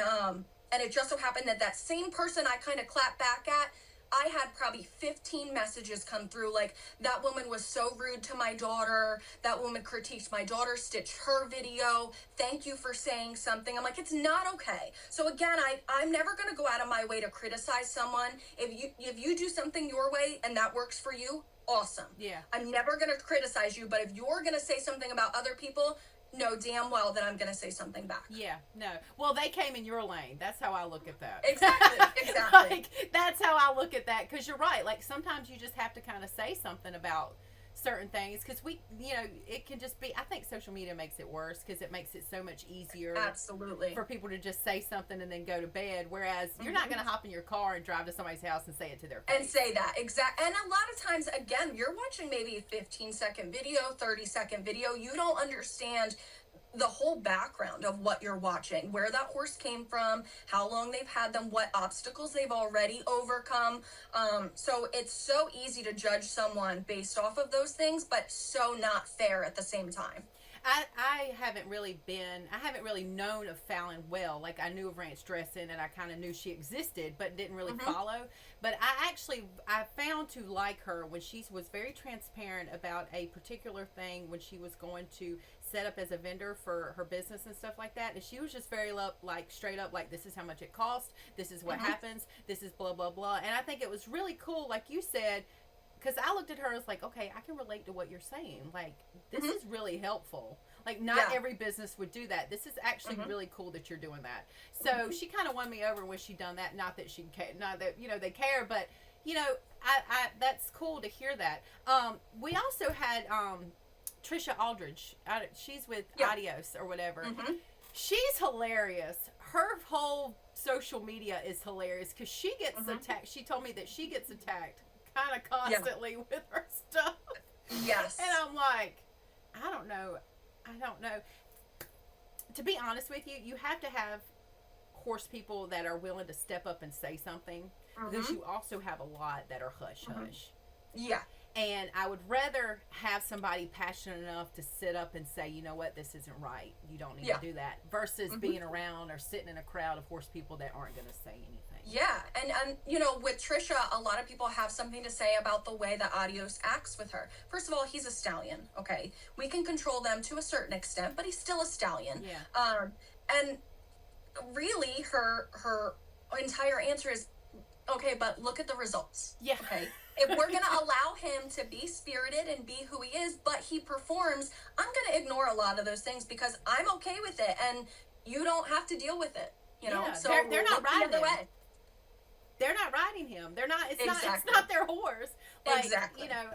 it just so happened that same person I kind of clapped back at, I had probably 15 messages come through like, that woman was so rude to my daughter, that woman critiqued my daughter, stitched her video, thank you for saying something. I'm like, it's not okay. So again, I'm never going to go out of my way to criticize someone. If you do something your way and that works for you, awesome. Yeah. I'm never going to criticize you, but if you're going to say something about other people, know damn well that I'm going to say something back. Yeah, no. Well, they came in your lane. That's how I look at that. Exactly. Like, that's how I look at that, because you're right. Like, sometimes you just have to kind of say something about certain things, because it can just be, I think social media makes it worse, because it makes it so much easier Absolutely. for people to just say something and then go to bed, whereas you're not going to hop in your car and drive to somebody's house and say it to their face. And say that, exactly. And a lot of times, again, you're watching maybe a 15-second video, 30-second video. You don't understand the whole background of what you're watching, where that horse came from, how long they've had them, what obstacles they've already overcome. So it's so easy to judge someone based off of those things, but so not fair at the same time. I haven't really known of Fallon well. Like, I knew of Ranch Dressing, and I kind of knew she existed, but didn't really follow. But I found to like her when she was very transparent about a particular thing when she was going to set up as a vendor for her business and stuff like that. And she was just very straight up, like, this is how much it costs, this is what happens, this is blah, blah, blah. And I think it was really cool, like you said, because I looked at her and was like, okay, I can relate to what you're saying. Like, this is really helpful. Like, not every business would do that. This is actually really cool that you're doing that. So she kind of won me over when she done that. Not that they care, but I that's cool to hear that. We also had Trisha Aldridge. She's with Adios or whatever. She's hilarious. Her whole social media is hilarious, because she gets attacked. She told me that she gets attacked kind of constantly with her stuff. Yes. And I'm like, I don't know. To be honest with you, you have to have horse people that are willing to step up and say something, because you also have a lot that are hush hush. Yeah. And I would rather have somebody passionate enough to sit up and say, you know what, this isn't right. You don't need to do that. Versus being around or sitting in a crowd of horse people that aren't going to say anything. Yeah, and you know, with Trisha, a lot of people have something to say about the way that Adios acts with her. First of all, he's a stallion, okay? We can control them to a certain extent, but he's still a stallion. Yeah. And really, her entire answer is, okay, but look at the results. Yeah. Okay? If we're going to allow him to be spirited and be who he is, but he performs, I'm going to ignore a lot of those things because I'm okay with it, and you don't have to deal with it. You know, so they're not riding the other way. They're not riding him. They're not. It's Exactly. not. It's not their horse. Like, Exactly. You know,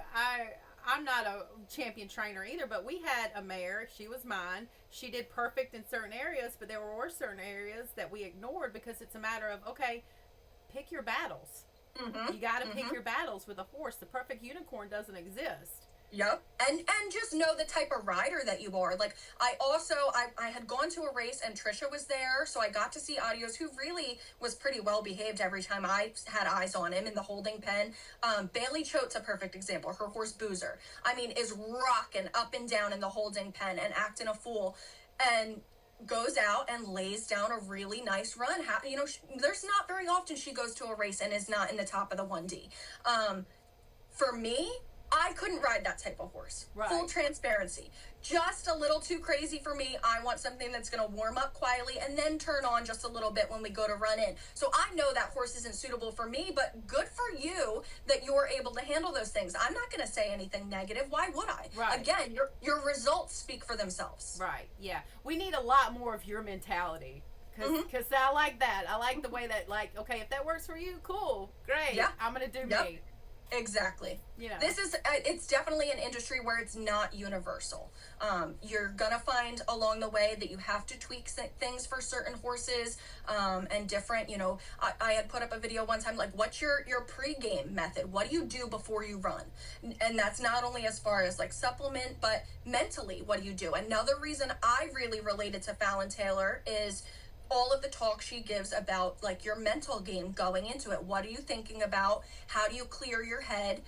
I'm not a champion trainer either, but we had a mare. She was mine. She did perfect in certain areas, but there were certain areas that we ignored because it's a matter of, okay, pick your battles. Mm-hmm. You got to pick your battles with a horse. The perfect unicorn doesn't exist. Yep. And just know the type of rider that you are. Like, I had gone to a race and Trisha was there, so I got to see Adios, who really was pretty well behaved every time I had eyes on him in the holding pen. Bailey Choate's a perfect example. Her horse Boozer, I mean, is rocking up and down in the holding pen and acting a fool, and goes out and lays down a really nice run. You know, there's not very often she goes to a race and is not in the top of the 1D. For me, I couldn't ride that type of horse. Right. Full transparency. Just a little too crazy for me. I want something that's going to warm up quietly and then turn on just a little bit when we go to run in. So I know that horse isn't suitable for me, but good for you that you're able to handle those things. I'm not going to say anything negative. Why would I? Right. Again, your results speak for themselves. Right. Yeah. We need a lot more of your mentality. Because I like that. I like the way that, like, okay, if that works for you, cool. Great. Yeah. I'm going to do me. Exactly. Yeah. This is, it's definitely an industry where it's not universal. You're going to find along the way that you have to tweak things for certain horses, and different, you know, I had put up a video one time, like, what's your pregame method? What do you do before you run? And that's not only as far as like supplement, but mentally, what do you do? Another reason I really related to Fallon Taylor is all of the talk she gives about like your mental game going into it. What are you thinking about? How do you clear your head?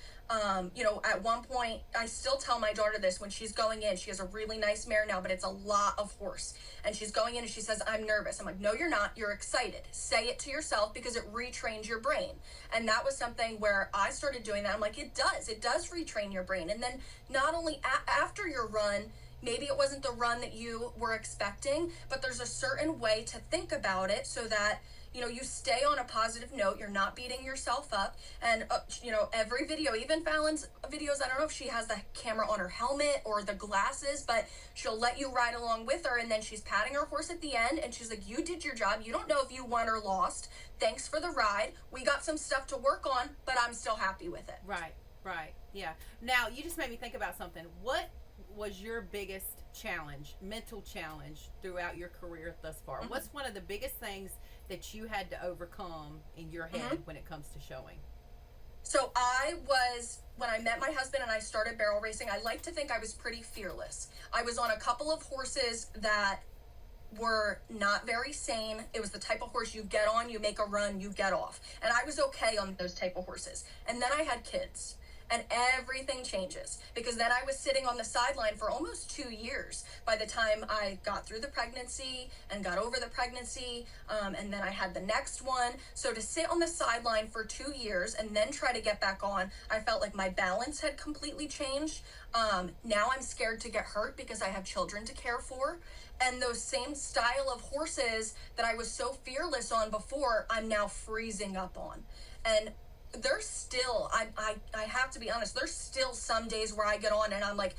You know, at one point, I still tell my daughter this when she's going in. She has a really nice mare now, but it's a lot of horse. And she's going in and she says, I'm nervous. I'm like, no, you're not. You're excited. Say it to yourself because it retrains your brain. And that was something where I started doing that. I'm like, it does retrain your brain. And then not only after your run, maybe it wasn't the run that you were expecting, but there's a certain way to think about it so that, you know, you stay on a positive note. You're not beating yourself up. And, you know, every video, even Fallon's videos, I don't know if she has the camera on her helmet or the glasses, but she'll let you ride along with her. And then she's patting her horse at the end. And she's like, you did your job. You don't know if you won or lost. Thanks for the ride. We got some stuff to work on, but I'm still happy with it. Right. Yeah. Now, you just made me think about something. What was your biggest challenge, mental challenge throughout your career thus far? What's one of the biggest things that you had to overcome in your head when it comes to showing? So when I met my husband and I started barrel racing, I like to think I was pretty fearless. I was on a couple of horses that were not very sane. It was the type of horse you get on, you make a run, you get off. And I was okay on those type of horses. And then I had kids. And everything changes because then I was sitting on the sideline for almost 2 years by the time I got through the pregnancy and got over the pregnancy, and then I had the next one. So to sit on the sideline for 2 years and then try to get back on, I felt like my balance had completely changed. Now I'm scared to get hurt because I have children to care for. And those same style of horses that I was so fearless on before, I'm now freezing up on. And there's still, I have to be honest, there's still some days where I get on and I'm like,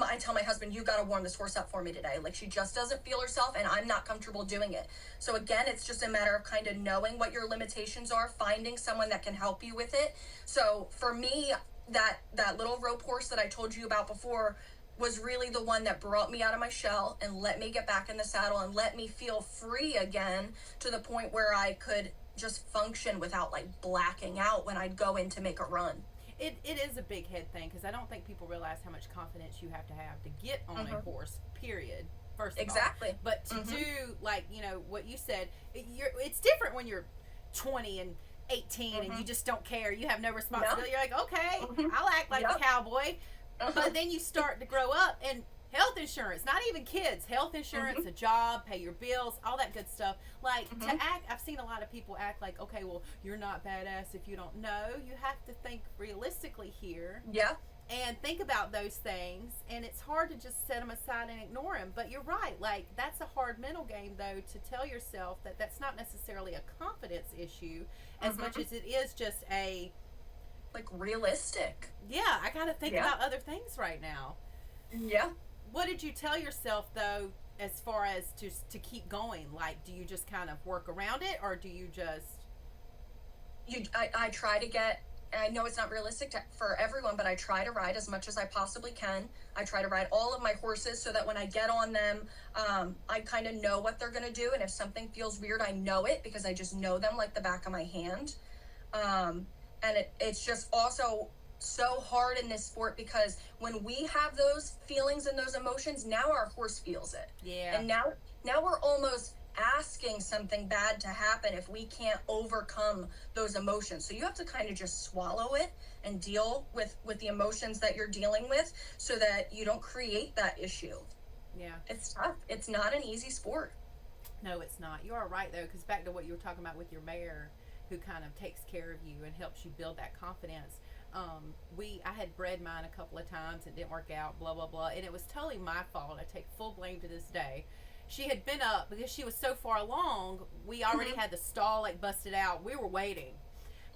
I tell my husband, you got to warm this horse up for me today. Like, she just doesn't feel herself and I'm not comfortable doing it. So again, it's just a matter of kind of knowing what your limitations are, finding someone that can help you with it. So for me, that little rope horse that I told you about before was really the one that brought me out of my shell and let me get back in the saddle and let me feel free again to the point where I could just function without like blacking out when I'd go in to make a run. It is a big head thing because I don't think people realize how much confidence you have to get on a horse, period. First of Exactly. all. But to do, like, you know, what you said, it's different when you're 20 and 18 and you just don't care. You have no responsibility. No. You're like, okay, I'll act like a cowboy. But then you start to grow up, and health insurance, not even kids, health insurance, a job, pay your bills, all that good stuff. Like, to act, I've seen a lot of people act like, okay, well, you're not badass if you don't know. You have to think realistically here. Yeah. And think about those things, and it's hard to just set them aside and ignore them. But you're right, like, that's a hard mental game, though, to tell yourself that that's not necessarily a confidence issue as much as it is just a, like, realistic. Yeah, I got to think about other things right now. Yeah. What did you tell yourself, though, as far as to keep going? Like, do you just kind of work around it, or do you just... I try to get... I know it's not realistic for everyone, but I try to ride as much as I possibly can. I try to ride all of my horses so that when I get on them, I kind of know what they're going to do. And if something feels weird, I know it because I just know them like the back of my hand. And it's just also so hard in this sport because when we have those feelings and those emotions, now our horse feels it. Yeah. And now we're almost asking something bad to happen if we can't overcome those emotions. So you have to kind of just swallow it and deal with the emotions that you're dealing with so that you don't create that issue. Yeah. It's tough. It's not an easy sport. No, it's not. You are right, though, because back to what you were talking about with your mare, who kind of takes care of you and helps you build that confidence. I had bred mine a couple of times. It didn't work out, blah, blah, blah. And it was totally my fault. I take full blame to this day. She had been up because she was so far along. We already had the stall like busted out. We were waiting,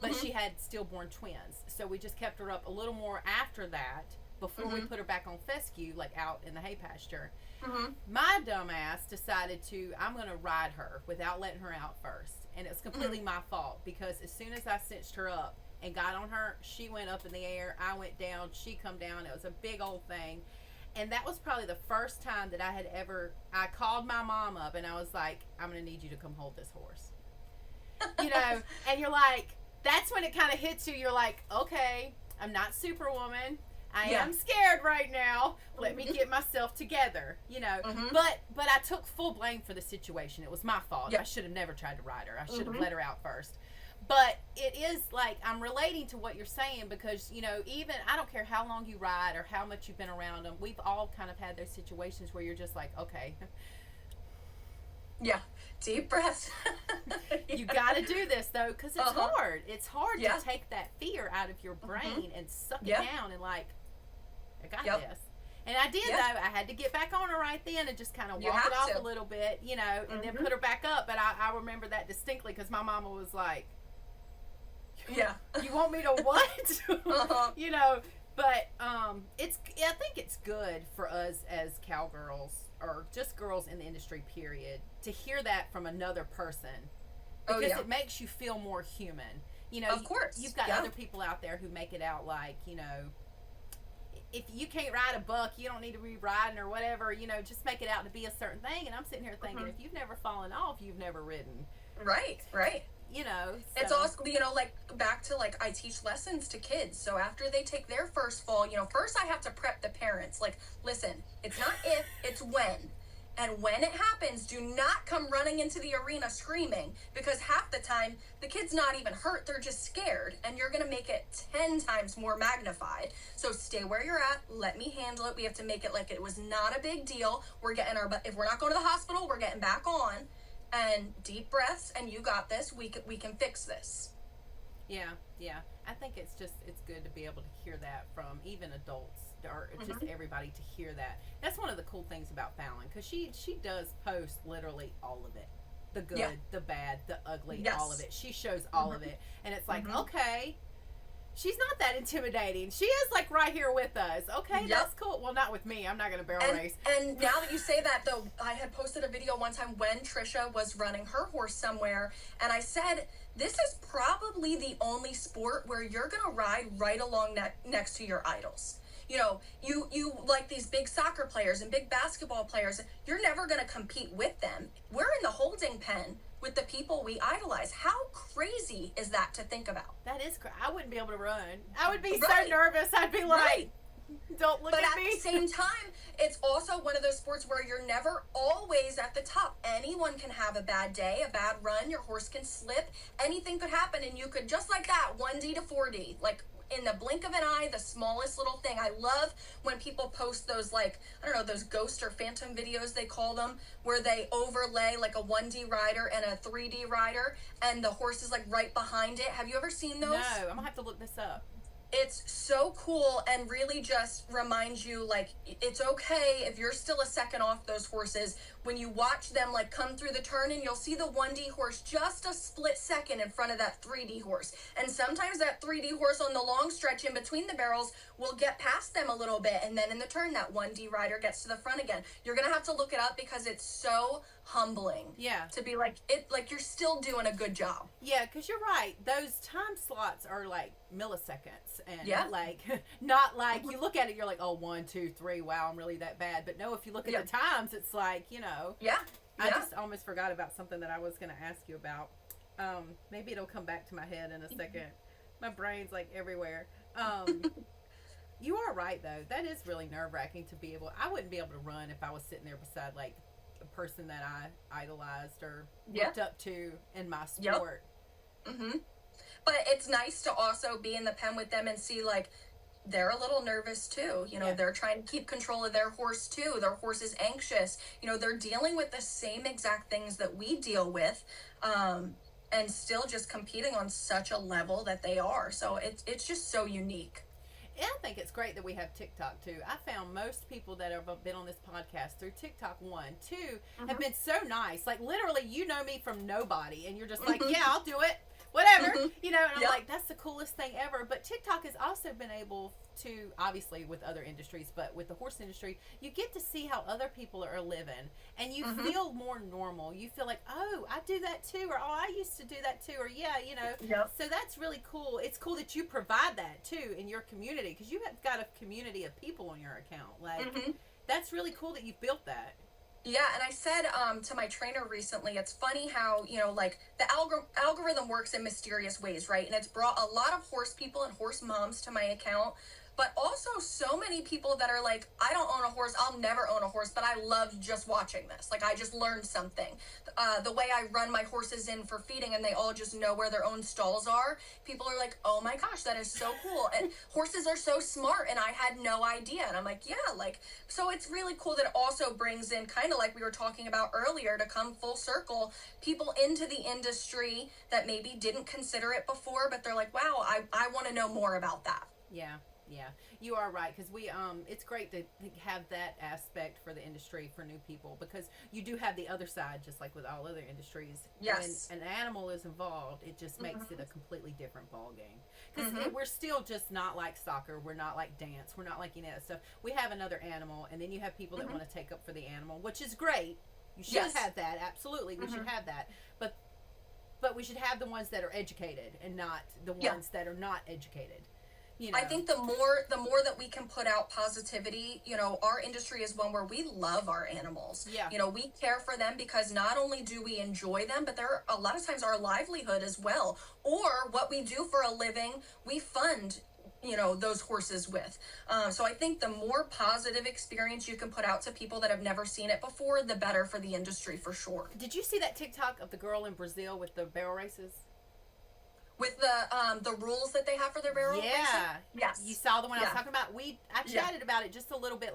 but she had stillborn twins. So we just kept her up a little more after that before we put her back on fescue, like out in the hay pasture. My dumbass decided I'm going to ride her without letting her out first. And it was completely my fault because as soon as I cinched her up and got on her, she went up in the air. I went down. She come down. It was a big old thing. And that was probably the first time that I called my mom up and I was like, I'm going to need you to come hold this horse. You know, and you're like, that's when it kind of hits you. You're like, okay, I'm not Superwoman. I am scared right now. Let me get myself together, you know. But I took full blame for the situation. It was my fault. I should have never tried to ride her. I should have let her out first. But it is like, I'm relating to what you're saying because, you know, even, I don't care how long you ride or how much you've been around them. We've all kind of had those situations where you're just like, okay. Yeah. Deep breaths. You got to do this, though, because it's hard. It's hard to take that fear out of your brain and suck it down and like, I got this. And I did, though. I had to get back on her right then and just kind of walk it off a little bit, you know, and then put her back up. But I remember that distinctly because my mama was like, you want me to what? You know, but I think it's good for us as cowgirls or just girls in the industry, period, to hear that from another person because it makes you feel more human. You know, of course. You've got other people out there who make it out like, you know, if you can't ride a buck, you don't need to be riding or whatever, you know, just make it out to be a certain thing. And I'm sitting here thinking, if you've never fallen off, you've never ridden. Right. You know, so. It's also, you know, like back to like I teach lessons to kids. So after they take their first fall, you know, first I have to prep the parents. Like, listen, it's not if, it's when. And when it happens, do not come running into the arena screaming because half the time the kid's not even hurt. They're just scared and you're going to make it 10 times more magnified. So stay where you're at. Let me handle it. We have to make it like it was not a big deal. We're getting if we're not going to the hospital, we're getting back on. And deep breaths, and you got this. We can fix this. Yeah. I think it's good to be able to hear that from even adults or just everybody to hear that. That's one of the cool things about Fallon because she does post literally all of it, the good, the bad, the ugly, all of it. She shows all of it, and it's like okay. She's not that intimidating. She is like right here with us. Okay, that's cool. Well, not with me. I'm not going to barrel race. And now that you say that, though, I had posted a video one time when Trisha was running her horse somewhere, and I said, this is probably the only sport where you're going to ride right along next to your idols. You know, you like these big soccer players and big basketball players, you're never going to compete with them. We're in the holding pen with the people we idolize. How crazy is that to think about? That is crazy. I wouldn't be able to run. I would be so nervous. I'd be like, Don't look But at at me. the same time, it's also one of those sports where you're never always at the top. Anyone can have a bad day, a bad run. Your horse can slip. Anything could happen, and you could, just like that, 1D to 4D. Like, in the blink of an eye, the smallest little thing. I love when people post those, like, I don't know, those ghost or phantom videos, they call them, where they overlay, like, a 1D rider and a 3D rider, and the horse is, like, right behind it. Have you ever seen those? No, I'm going to have to look this up. It's so cool and really just reminds you, like, it's okay if you're still a second off those horses. When you watch them, like, come through the turn, and you'll see the 1D horse just a split second in front of that 3D horse. And sometimes that 3D horse on the long stretch in between the barrels will get past them a little bit. And then in the turn, that 1D rider gets to the front again. You're going to have to look it up because it's so humbling. Yeah. To be like, you're still doing a good job. Yeah, because you're right. Those time slots are like milliseconds. And Yeah. like, not like, you look at it, you're like, oh, 1, 2, 3, wow, I'm really that bad. But no, if you look at the times, it's like, you know. Yeah. I just almost forgot about something that I was going to ask you about. Maybe it'll come back to my head in a second. My brain's like everywhere. You are right, though. That is really nerve-wracking to be able, I wouldn't be able to run if I was sitting there beside, like, a person that I idolized or looked up to in my sport. Mm-hmm. But it's nice to also be in the pen with them and see, like, they're a little nervous too. You know, they're trying to keep control of their horse too. Their horse is anxious. You know, they're dealing with the same exact things that we deal with, and still just competing on such a level that they are. So it's just so unique. And I think it's great that we have TikTok too. I found most people that have been on this podcast through TikTok, 1, 2, have been so nice. Like, literally, you know me from nobody, and you're just like, yeah, I'll do it. Whatever, you know, and I'm like, that's the coolest thing ever. But TikTok has also been able to, obviously with other industries, but with the horse industry, you get to see how other people are living, and you feel more normal. You feel like, oh, I do that too, or oh, I used to do that too, or yeah, you know. So that's really cool. It's cool that you provide that too in your community, because you have got a community of people on your account. Like, that's really cool that you've built that. Yeah, and I said to my trainer recently, it's funny how, you know, like, the algorithm works in mysterious ways, right? And it's brought a lot of horse people and horse moms to my account, but also so many people that are like, I don't own a horse, I'll never own a horse, but I loved just watching this. Like, I just learned something. The way I run my horses in for feeding, and they all just know where their own stalls are. People are like, oh my gosh, that is so cool. And horses are so smart, and I had no idea. And I'm like, yeah, like, so it's really cool that it also brings in, kind of like we were talking about earlier, to come full circle, people into the industry that maybe didn't consider it before, but they're like, wow, I want to know more about that. Yeah. Yeah, you are right, because we it's great to have that aspect for the industry for new people, because you do have the other side, just like with all other industries. Yes. When an animal is involved, it just makes it a completely different ball game. Because we're still just not like soccer, we're not like dance, we're not like any of that stuff. We have another animal, and then you have people that want to take up for the animal, which is great. You should have that, absolutely. We should have that, but we should have the ones that are educated and not the ones that are not educated. You know. I think the more that we can put out positivity, you know, our industry is one where we love our animals. Yeah. You know, we care for them because not only do we enjoy them, but they're a lot of times our livelihood as well. Or what we do for a living, we fund, you know, those horses with. So I think the more positive experience you can put out to people that have never seen it before, the better for the industry, for sure. Did you see that TikTok of the girl in Brazil with the barrel races? With the rules that they have for their barrel racing? Yes. You saw the one I was talking about? I chatted about it just a little bit,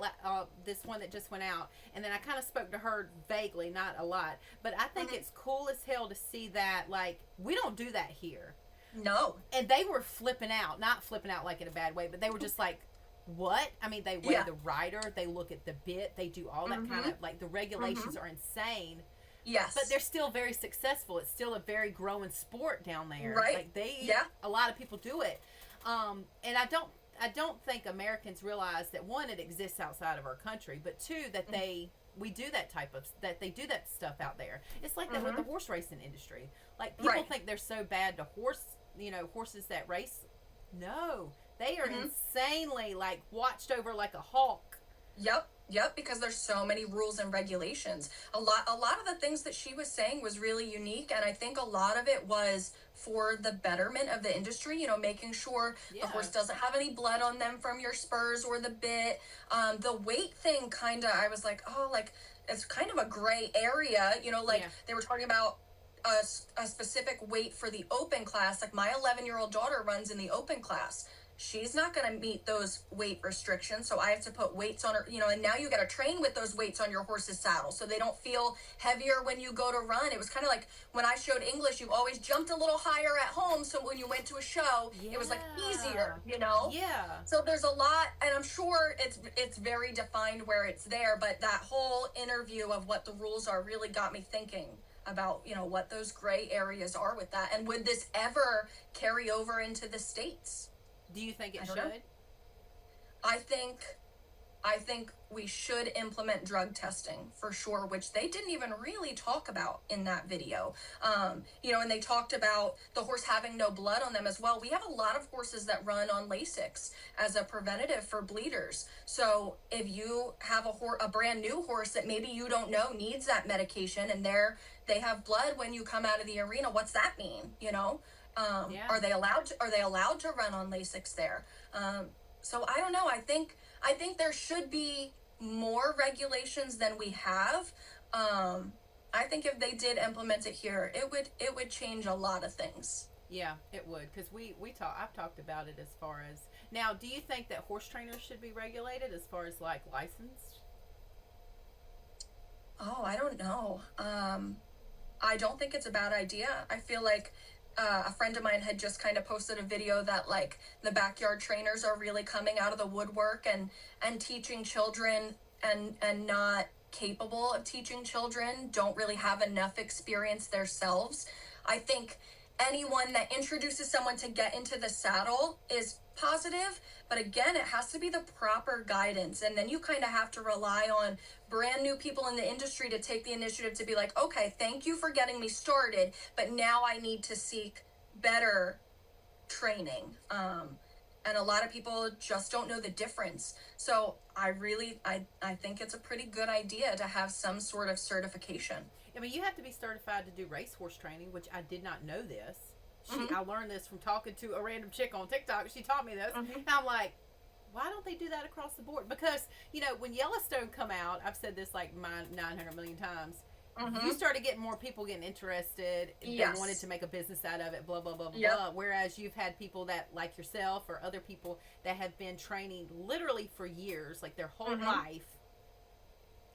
this one that just went out. And then I kind of spoke to her vaguely, not a lot. But I think it's cool as hell to see that, like, we don't do that here. No. And they were flipping out. Not flipping out like in a bad way, but they were just like, what? I mean, they weigh the rider. They look at the bit. They do all that kind of, like, the regulations are insane. Yes. But they're still very successful. It's still a very growing sport down there. Right. Like, a lot of people do it. And I don't think Americans realize that, one, it exists outside of our country, but two, that we do that they do that stuff out there. It's like that with the horse racing industry. Like, people think they're so bad to horses that race. No. They are insanely, like, watched over like a hawk. Yep, because there's so many rules and regulations. A lot of the things that she was saying was really unique, and I think a lot of it was for the betterment of the industry, making sure the Yeah. horse doesn't have any blood on them from your spurs or the bit. The weight thing kind of, I was like, oh, like it's kind of a gray area, like Yeah. they were talking about a specific weight for the open class. Like my 11-year-old daughter runs in the open class. She's not going to meet those weight restrictions, so I have to put weights on her, and now you got to train with those weights on your horse's saddle so they don't feel heavier when you go to run. It was kind of like when I showed English, you always jumped a little higher at home, so when you went to a show, it was like easier, Yeah. So there's a lot, and I'm sure it's very defined where it's there, but that whole interview of what the rules are really got me thinking about, what those gray areas are with that, and would this ever carry over into the States? Do you think it should? Know. I think we should implement drug testing for sure, which they didn't even really talk about in that video. And they talked about the horse having no blood on them as well. We have a lot of horses that run on Lasix as a preventative for bleeders. So if you have a brand new horse that maybe you don't know needs that medication, and they have blood when you come out of the arena, what's that mean? Are they allowed to run on Lasix there? So I don't know. I think there should be more regulations than we have. I think if they did implement it here, it would change a lot of things. Yeah, it would, because I've talked about it as far as now. Do you think that horse trainers should be regulated as far as like licensed? Oh, I don't know. I don't think it's a bad idea. I feel like a friend of mine had just kind of posted a video that like the backyard trainers are really coming out of the woodwork and teaching children and not capable of teaching children, don't really have enough experience themselves. I think anyone that introduces someone to get into the saddle is positive, but again, it has to be the proper guidance, and then you kind of have to rely on brand new people in the industry to take the initiative to be like, okay, thank you for getting me started, but now I need to seek better training. And a lot of people just don't know the difference. So I think it's a pretty good idea to have some sort of certification. I mean, you have to be certified to do racehorse training, which I did not know this. Mm-hmm. I learned this from talking to a random chick on TikTok. She taught me this. Mm-hmm. And I'm like, why don't they do that across the board? Because, when Yellowstone come out, I've said this like 900 million times, Mm-hmm. you started getting more people getting interested. Yes. They wanted to make a business out of it, blah, blah, blah, blah, Yep. blah. Whereas you've had people that, like yourself or other people, that have been training literally for years, like their whole Mm-hmm. life.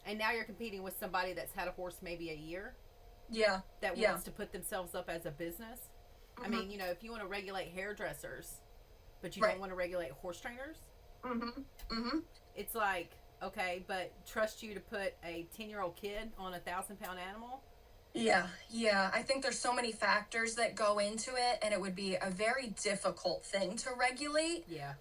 And now you're competing with somebody that's had a horse maybe a year. Yeah. That Yeah. wants to put themselves up as a business. Mm-hmm. I mean, if you want to regulate hairdressers, but you Right. don't want to regulate horse trainers, Mm-hmm. Mm-hmm. it's like, okay, but trust you to put a 10-year-old kid on a 1,000-pound animal? Yeah. I think there's so many factors that go into it, and it would be a very difficult thing to regulate. Yeah.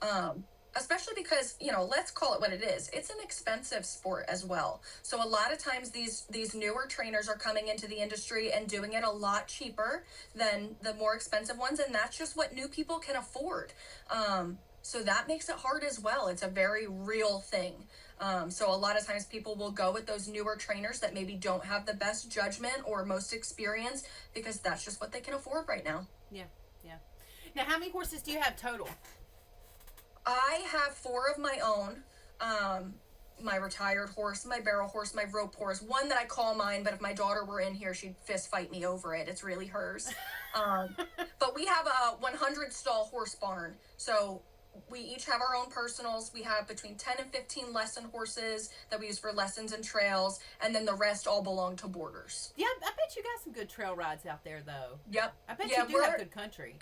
Especially because, let's call it what it is. It's an expensive sport as well. So a lot of times these newer trainers are coming into the industry and doing it a lot cheaper than the more expensive ones, and that's just what new people can afford. So that makes it hard as well. It's a very real thing. So a lot of times people will go with those newer trainers that maybe don't have the best judgment or most experience because that's just what they can afford right now. Yeah. Now, how many horses do you have total? I have 4 of my own. My retired horse, my barrel horse, my rope horse, one that I call mine, but if my daughter were in here, she'd fist fight me over it. It's really hers. But we have a 100 stall horse barn. So we each have our own personals. We have between 10 and 15 lesson horses that we use for lessons and trails, and then the rest all belong to boarders. Yeah, I bet you got some good trail rides out there, though. Yep. I bet you do have good country.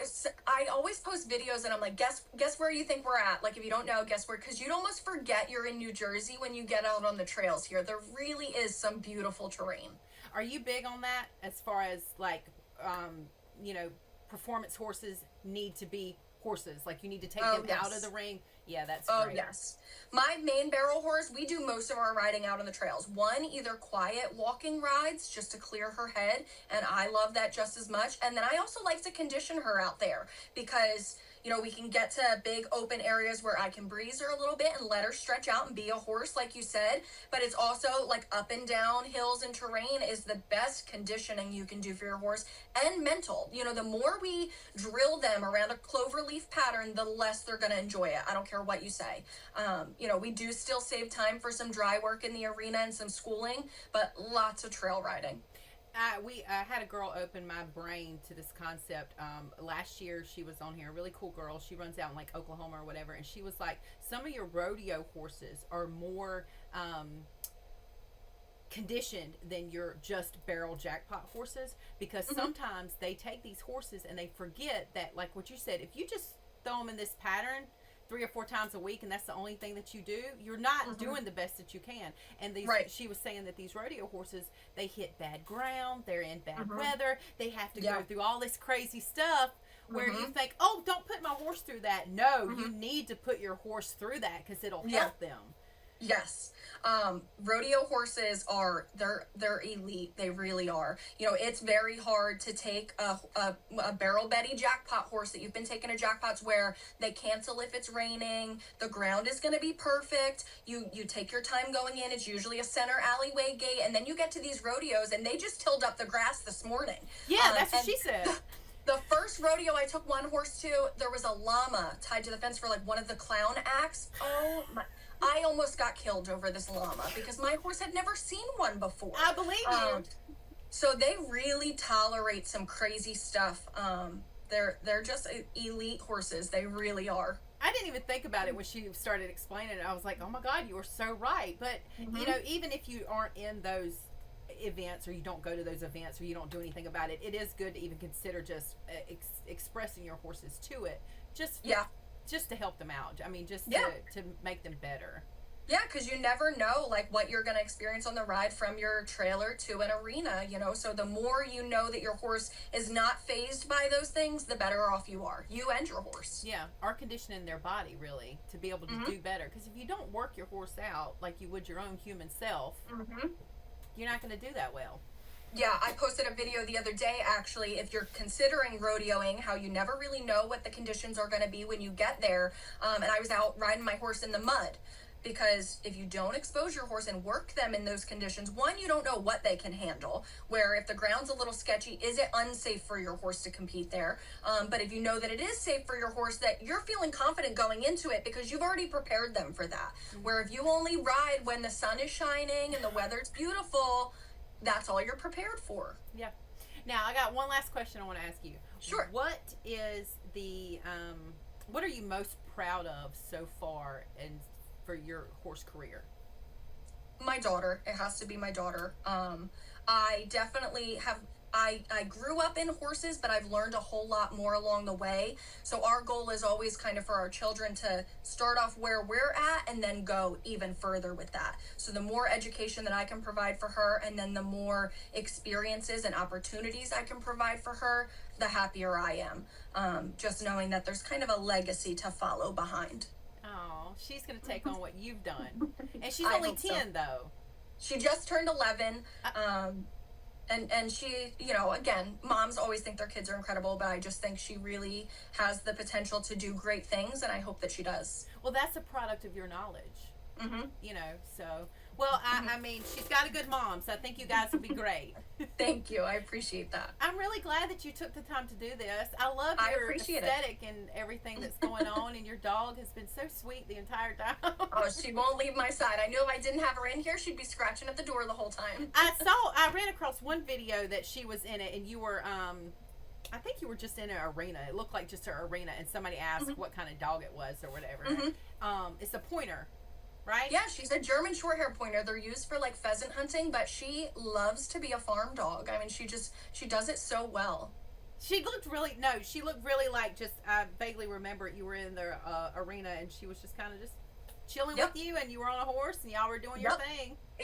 I always post videos, and I'm like, guess where you think we're at? Like, if you don't know, guess where? Because you'd almost forget you're in New Jersey when you get out on the trails here. There really is some beautiful terrain. Are you big on that as far as, like, performance horses need to be horses? Like, you need to take them out of the ring? Yeah, that's great. Oh, yes. My main barrel horse, we do most of our riding out on the trails. One, either quiet walking rides just to clear her head, and I love that just as much. And then I also like to condition her out there because, We can get to big open areas where I can breeze her a little bit and let her stretch out and be a horse, like you said. But it's also like up and down hills and terrain is the best conditioning you can do for your horse, and mental. The more we drill them around a clover leaf pattern, the less they're going to enjoy it. I don't care what you say. We do still save time for some dry work in the arena and some schooling, but lots of trail riding. We had a girl open my brain to this concept last year. She was on here, a really cool girl. She runs out in like Oklahoma or whatever, and she was like, some of your rodeo horses are more conditioned than your just barrel jackpot horses, because sometimes they take these horses and they forget that, like what you said, if you just throw them in this pattern 3 or 4 times a week and that's the only thing that you do, you're not doing the best that you can. And she was saying that these rodeo horses, they hit bad ground, they're in bad weather, they have to go through all this crazy stuff where you think, oh, don't put my horse through that. No, you need to put your horse through that because it'll help them. Yes. Rodeo horses they're elite. They really are. It's very hard to take a barrel Betty jackpot horse that you've been taking to jackpots where they cancel if it's raining. The ground is going to be perfect. You take your time going in. It's usually a center alleyway gate. And then you get to these rodeos and they just tilled up the grass this morning. Yeah, that's what she said. The first rodeo I took one horse to, there was a llama tied to the fence for like one of the clown acts. Oh my... I almost got killed over this llama because my horse had never seen one before. I believe you. So they really tolerate some crazy stuff. They're just elite horses. They really are. I didn't even think about it when she started explaining it. I was like, oh my God, you were so right. But, even if you aren't in those events or you don't go to those events or you don't do anything about it, it is good to even consider just expressing your horses to it. Just to help them out. I mean, just to make them better. Yeah, because you never know, like, what you're going to experience on the ride from your trailer to an arena, So the more you know that your horse is not fazed by those things, the better off you are. You and your horse. Yeah, are conditioning their body, really, to be able to do better. Because if you don't work your horse out like you would your own human self, you're not going to do that well. Yeah, I posted a video the other day, actually, if you're considering rodeoing, how you never really know what the conditions are going to be when you get there. And I was out riding my horse in the mud, because if you don't expose your horse and work them in those conditions, one, you don't know what they can handle, where if the ground's a little sketchy, is it unsafe for your horse to compete there? But if you know that it is safe for your horse, that you're feeling confident going into it because you've already prepared them for that. Where if you only ride when the sun is shining and the weather's beautiful, that's all you're prepared for. Yeah. Now, I got one last question I want to ask you. Sure. What is what are you most proud of so far for your horse career? My daughter. It has to be my daughter. I definitely I grew up in horses, but I've learned a whole lot more along the way. So our goal is always kind of for our children to start off where we're at and then go even further with that. So the more education that I can provide for her, and then the more experiences and opportunities I can provide for her, the happier I am. Just knowing that there's kind of a legacy to follow behind. Oh, she's going to take on what you've done. And she's only 10, though. She just turned 11. And she, again, moms always think their kids are incredible, but I just think she really has the potential to do great things, and I hope that she does. Well, that's a product of your knowledge. So, well, I mean, she's got a good mom, so I think you guys will be great. Thank you. I appreciate that. I'm really glad that you took the time to do this. I love your aesthetic and everything that's going on, and your dog has been so sweet the entire time. Oh, she won't leave my side. I knew if I didn't have her in here, she'd be scratching at the door the whole time. I ran across one video that she was in it, and you were, I think you were just in an arena. It looked like just an arena, and somebody asked what kind of dog it was or whatever. It's a pointer. Right? Yeah, she's a German Shorthair Pointer. They're used for like pheasant hunting, but she loves to be a farm dog. I mean, she does it so well. She looked really like, just, I vaguely remember you were in the arena and she was just kind of just chilling with you, and you were on a horse and y'all were doing your thing.